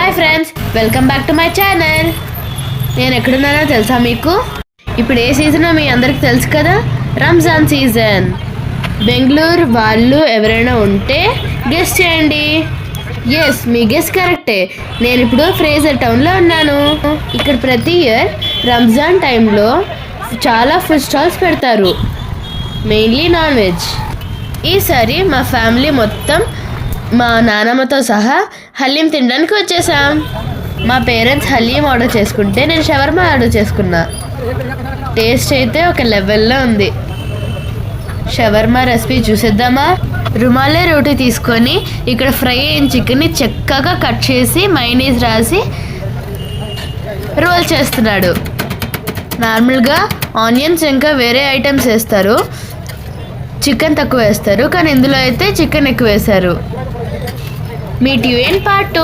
Hi friends, welcome back to my channel. నేను ఎక్కడున్నానో తెలుసా మీకు? ఇప్పుడు ఏ సీజనో మీ అందరికి తెలుసు కదా, రంజాన్ సీజన్. బెంగళూరు వాళ్ళు ఎవరైనా ఉంటే గెస్ చేయండి. ఎస్, మీ గెస్ కరెక్టే. నేను ఇప్పుడు ఫ్రేజర్ టౌన్లో ఉన్నాను. ఇక్కడ ప్రతి ఇయర్ రంజాన్ టైంలో చాలా ఫుడ్ స్టాల్స్ పెడతారు, మెయిన్లీ నాన్ వెజ్. ఈసారి మా ఫ్యామిలీ మొత్తం మా నానమ్మతో సహా హలీం తినడానికి వచ్చేసాం. మా పేరెంట్స్ హలీం ఆర్డర్ చేసుకుంటే నేను షవర్మా ఆర్డర్ చేసుకున్నా. టేస్ట్ అయితే ఒక లెవెల్లో ఉంది. షవర్మా రెసిపీ చూసేద్దామా? రుమాలే రోటీ తీసుకొని ఇక్కడ ఫ్రై అయిన చికెన్ని చక్కగా కట్ చేసి మైనీస్ రాసి రోల్ చేస్తున్నాడు. నార్మల్గా ఆనియన్స్ ఇంకా వేరే ఐటమ్స్ వేస్తారు, చికెన్ తక్కువ వేస్తారు, కానీ ఇందులో అయితే చికెన్ ఎక్కువ వేశారు. Meet you in part 2.